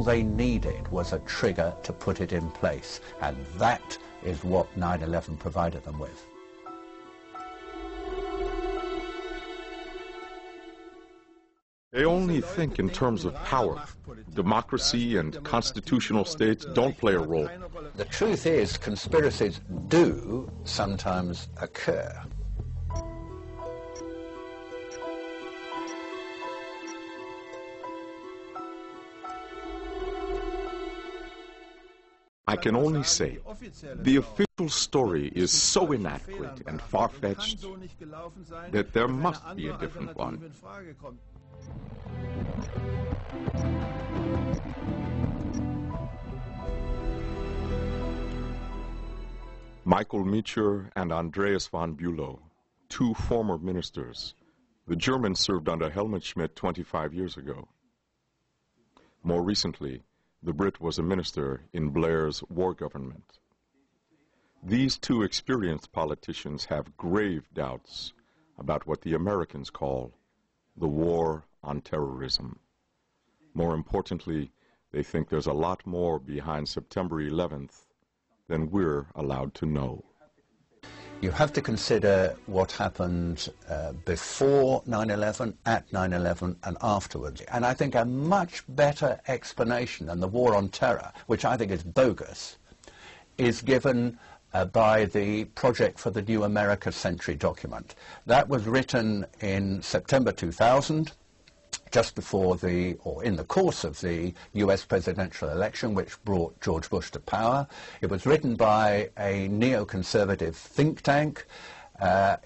they needed was a trigger to put it in place, and that is what 9/11 provided them with. They only think in terms of power. Democracy and constitutional states don't play a role. The truth is, conspiracies do sometimes occur. I can only say, the official story is so inadequate and far-fetched that there must be a different one. Michael Mitscher and Andreas von Bülow, two former ministers. The Germans served under Helmut Schmidt 25 years ago. More recently, the Brit was a minister in Blair's war government. These two experienced politicians have grave doubts about what the Americans call the war on terrorism. More importantly, they think there's a lot more behind September 11th than we're allowed to know. You have to consider what happened before 9/11, at 9/11, and afterwards. And I think a much better explanation than the war on terror, which I think is bogus, is given by the Project for the New America Century document. That was written in September 2000, just before or in the course of the US presidential election, which brought George Bush to power. It was written by a neoconservative think tank.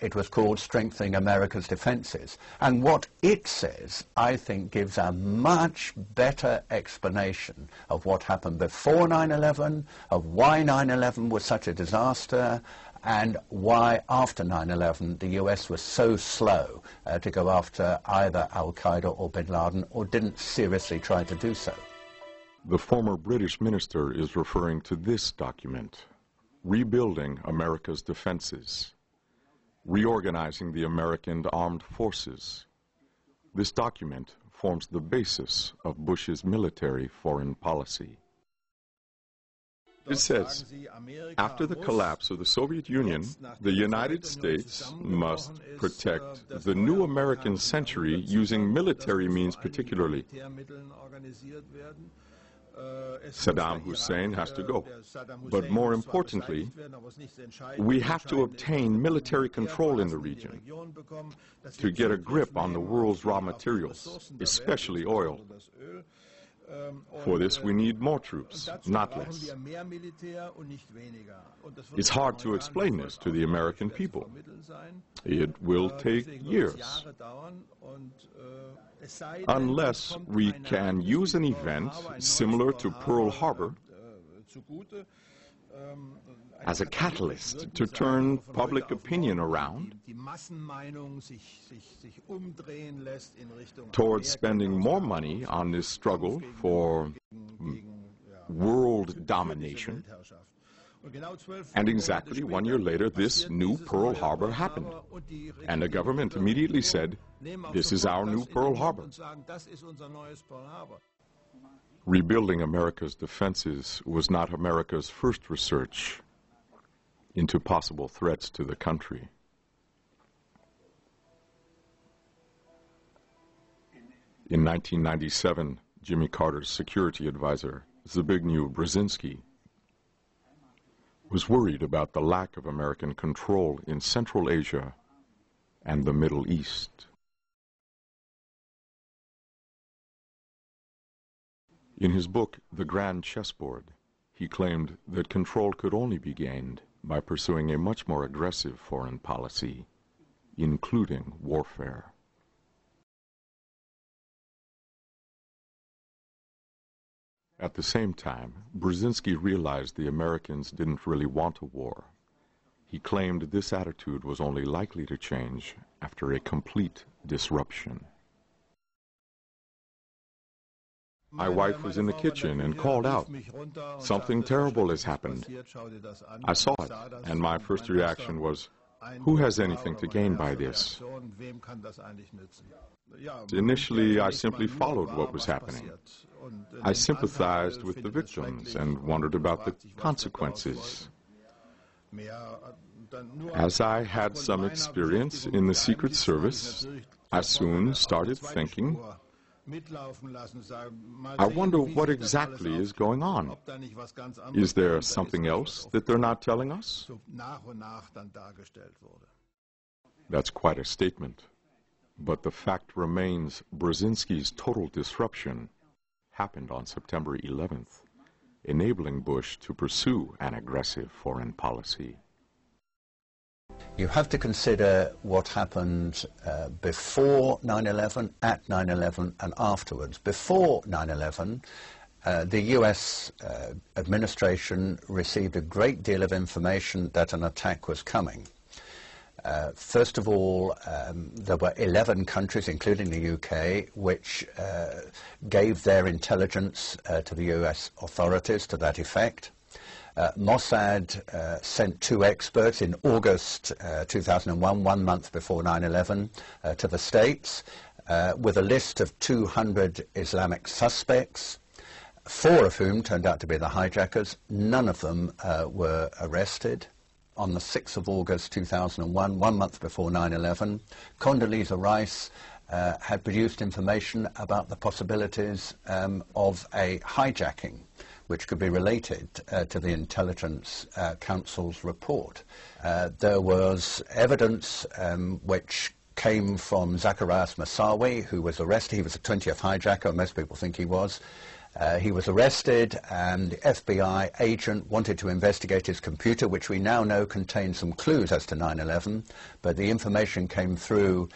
It was called Strengthening America's Defenses. And what it says, I think, gives a much better explanation of what happened before 9/11, of why 9/11 was such a disaster, and why after 9/11 the US was so slow to go after either Al-Qaeda or bin Laden, or didn't seriously try to do so. The former British minister is referring to this document, Rebuilding America's Defenses, Reorganizing the American Armed Forces. This document forms the basis of Bush's military foreign policy. It says, after the collapse of the Soviet Union, the United States must protect the new American century using military means particularly. Saddam Hussein has to go. But more importantly, we have to obtain military control in the region to get a grip on the world's raw materials, especially oil. For this, we need more troops, not less. It's hard to explain this to the American people. It will take years. Unless we can use an event similar to Pearl Harbor as a catalyst to turn public opinion around towards spending more money on this struggle for world domination. And exactly 1 year later, this new Pearl Harbor happened. And the government immediately said, this is our new Pearl Harbor. Rebuilding America's defenses was not America's first research into possible threats to the country. In 1997, Jimmy Carter's security advisor, ZBIGNIEW BRZEZINSKI, was worried about the lack of American control in Central Asia and the Middle East. In his book, The Grand Chessboard, he claimed that control could only be gained by pursuing a much more aggressive foreign policy, including warfare. At the same time, Brzezinski realized the Americans didn't really want a war. He claimed this attitude was only likely to change after a complete disruption. My wife was in the kitchen and called out, "Something terrible has happened." I saw it, and my first reaction was, Who has anything to gain by this? Initially, I simply followed what was happening. I sympathized with the victims and wondered about the consequences. As I had some experience in the Secret Service, I soon started thinking, I wonder what exactly is going on. Is there something else that they're not telling us? That's quite a statement. But the fact remains Brzezinski's total disruption happened on September 11th, enabling Bush to pursue an aggressive foreign policy. You have to consider what happened before 9/11, at 9/11, and afterwards. Before 9/11, the US administration received a great deal of information that an attack was coming. First of all, there were 11 countries, including the UK, which gave their intelligence to the US authorities to that effect. Mossad sent 2 experts in August 2001, 1 month before 9/11, to the States with a list of 200 Islamic suspects, 4 of whom turned out to be the hijackers. None of them were arrested. On the 6th of August 2001, 1 month before 9/11, Condoleezza Rice had produced information about the possibilities of a hijacking, which could be related to the Intelligence Council's report. There was evidence which came from Zacharias Moussaoui, who was arrested. He was the 20th hijacker, most people think he was. He was arrested, and the FBI agent wanted to investigate his computer, which we now know contained some clues as to 9/11, but the information came through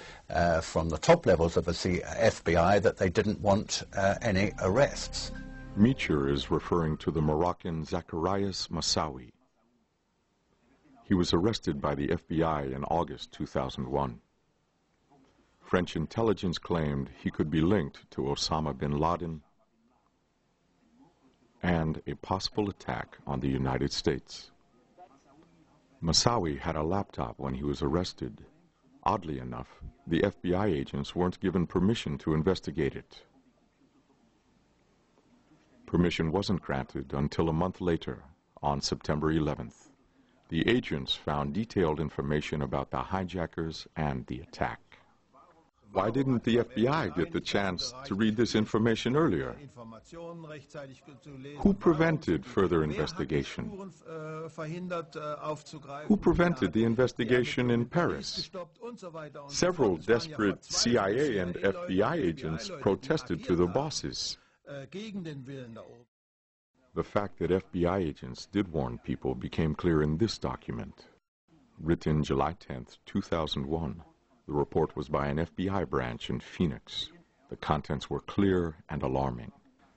from the top levels of the FBI that they didn't want any arrests. Meacher is referring to the Moroccan Zacharias Moussaoui. He was arrested by the FBI in August 2001. French intelligence claimed he could be linked to Osama bin Laden and a possible attack on the United States. Moussaoui had a laptop when he was arrested. Oddly enough, the FBI agents weren't given permission to investigate it. Permission wasn't granted until a month later, on September 11th. The agents found detailed information about the hijackers and the attack. Why didn't the FBI get the chance to read this information earlier? Who prevented further investigation? Who prevented the investigation in Paris? Several desperate CIA and FBI agents protested to the bosses. The fact that FBI agents did warn people became clear in this document. Written July 10th, 2001. The report was by an FBI branch in Phoenix. The contents were clear and alarming.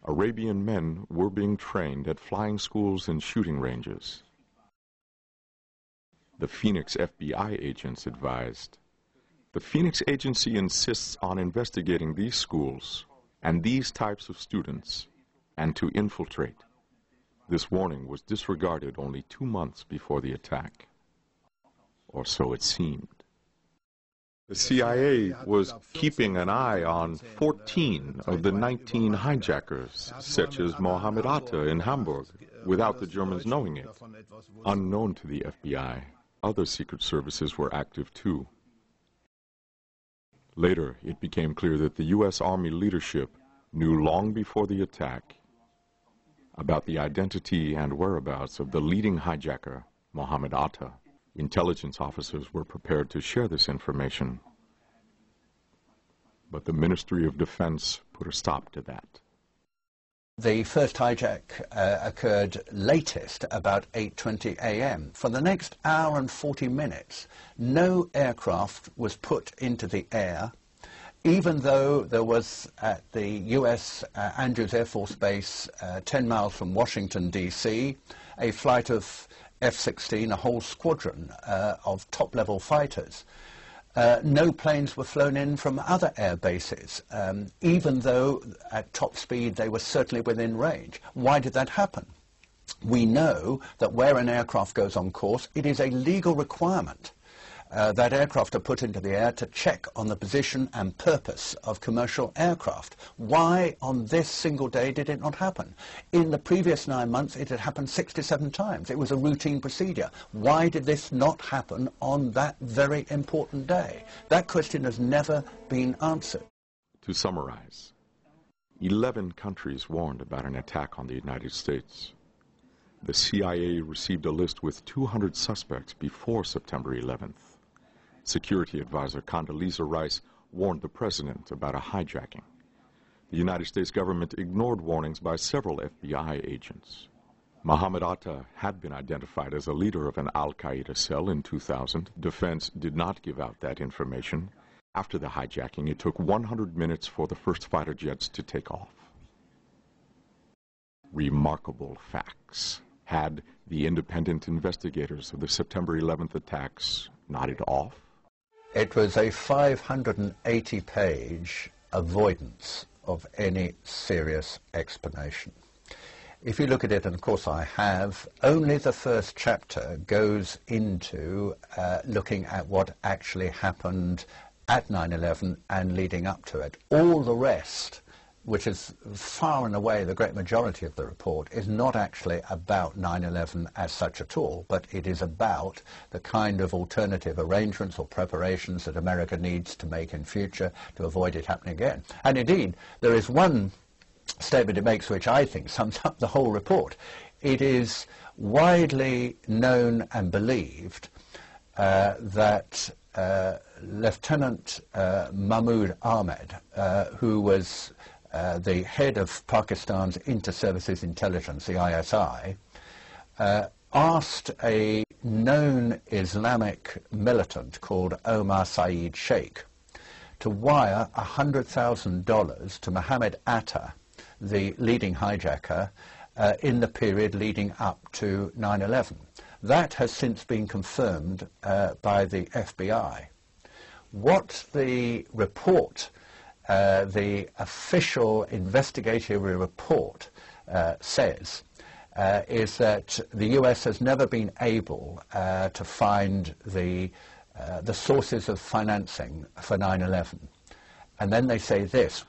Arabian men were being trained at flying schools and shooting ranges. The Phoenix FBI agents advised, the Phoenix agency insists on investigating these schools and these types of students and to infiltrate. This warning was disregarded only 2 months before the attack. Or so it seemed. The CIA was keeping an eye on 14 of the 19 hijackers, such as Mohammed Atta in Hamburg, without the Germans knowing it. Unknown to the FBI, other secret services were active too. Later, it became clear that the U.S. Army leadership knew long before the attack about the identity and whereabouts of the leading hijacker, Mohammed Atta. Intelligence officers were prepared to share this information, but the Ministry of Defense put a stop to that. The first hijack occurred latest about 8:20 a.m. For the next hour and 40 minutes, no aircraft was put into the air, even though there was at the U.S. Andrews Air Force Base, 10 miles from Washington, D.C., a flight of F-16, a whole squadron of top-level fighters. No planes were flown in from other air bases, even though at top speed they were certainly within range. Why did that happen? We know that where an aircraft goes on course, it is a legal requirement that aircraft are put into the air to check on the position and purpose of commercial aircraft. Why on this single day did it not happen? In the previous 9 months it had happened 67 times. It was a routine procedure. Why did this not happen on that very important day? That question has never been answered. To summarize, 11 countries warned about an attack on the United States. The CIA received a list with 200 suspects before September 11th. Security advisor Condoleezza Rice warned the president about a hijacking. The United States government ignored warnings by several FBI agents. Mohammed Atta had been identified as a leader of an al-Qaeda cell in 2000. Defense did not give out that information. After the hijacking, it took 100 minutes for the first fighter jets to take off. Remarkable facts. Had the independent investigators of the September 11th attacks nodded off? It was a 580-page avoidance of any serious explanation. If you look at it, and of course I have, only the first chapter goes into looking at what actually happened at 9/11 and leading up to it. All the rest, which is far and away the great majority of the report, is not actually about 9/11 as such at all, but it is about the kind of alternative arrangements or preparations that America needs to make in future to avoid it happening again. And indeed, there is one statement it makes which I think sums up the whole report. It is widely known and believed that Lieutenant Mahmoud Ahmed, who was the head of Pakistan's Inter-Services Intelligence, the ISI, asked a known Islamic militant called Omar Saeed Sheikh to wire $100,000 to Mohammed Atta, the leading hijacker, in the period leading up to 9/11. That has since been confirmed by the FBI. What the report, the official investigatory report, says is that the US has never been able to find the sources of financing for 9/11. And then they say this: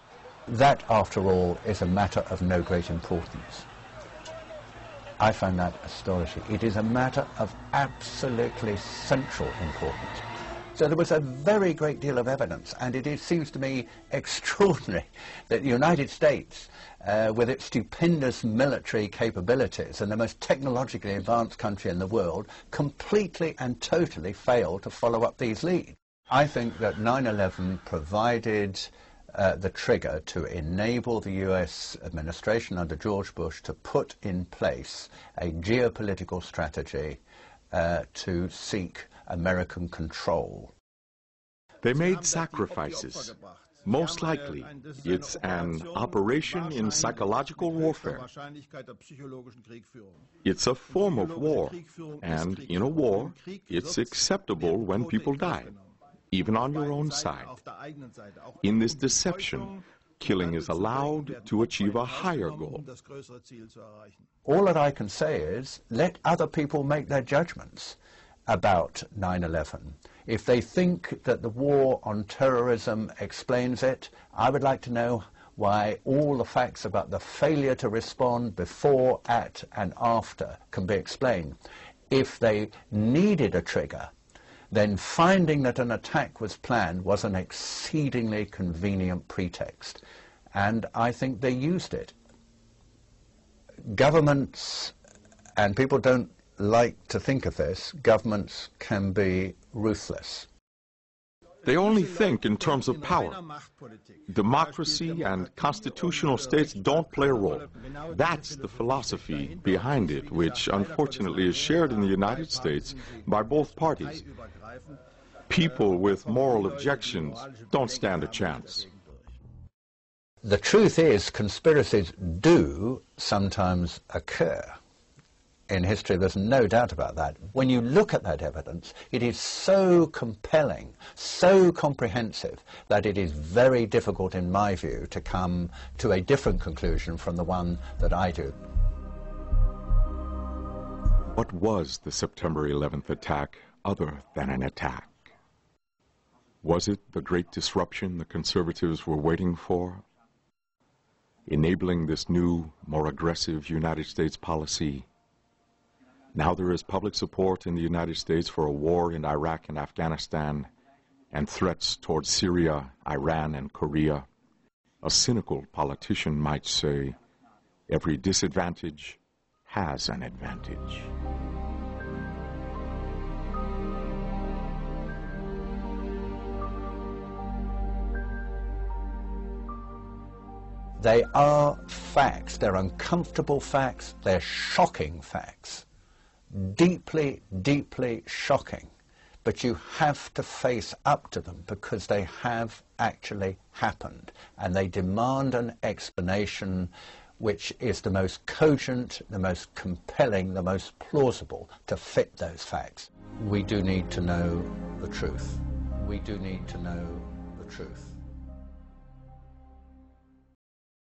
that, after all, is a matter of no great importance. I find that astonishing. It is a matter of absolutely central importance. So there was a very great deal of evidence, and it seems to me extraordinary that the United States, with its stupendous military capabilities and the most technologically advanced country in the world, completely and totally failed to follow up these leads. I think that 9/11 provided the trigger to enable the US administration under George Bush to put in place a geopolitical strategy to seek American control. They made sacrifices. Most likely, it's an operation in psychological warfare. It's a form of war, and in a war, it's acceptable when people die, even on your own side. In this deception, killing is allowed to achieve a higher goal. All that I can say is, let other people make their judgments about 9/11. If they think that the war on terrorism explains it, I would like to know why all the facts about the failure to respond before, at, and after can be explained. If they needed a trigger, then finding that an attack was planned was an exceedingly convenient pretext. And I think they used it. Governments, and people don't like to think of this, governments can be ruthless. They only think in terms of power. Democracy and constitutional states don't play a role. That's the philosophy behind it, which unfortunately is shared in the United States by both parties. People with moral objections don't stand a chance. The truth is, conspiracies do sometimes occur. In history, there's no doubt about that. When you look at that evidence, it is so compelling, so comprehensive, that it is very difficult, in my view, to come to a different conclusion from the one that I do. What was the September 11th attack other than an attack? Was it the great disruption the conservatives were waiting for? Enabling this new, more aggressive United States policy. Now there is public support in the United States for a war in Iraq and Afghanistan and threats towards Syria, Iran, and Korea. A cynical politician might say, every disadvantage has an advantage. They are facts. They're uncomfortable facts. They're shocking facts. Deeply, deeply shocking. But you have to face up to them because they have actually happened. And they demand an explanation which is the most cogent, the most compelling, the most plausible to fit those facts. We do need to know the truth. We do need to know the truth.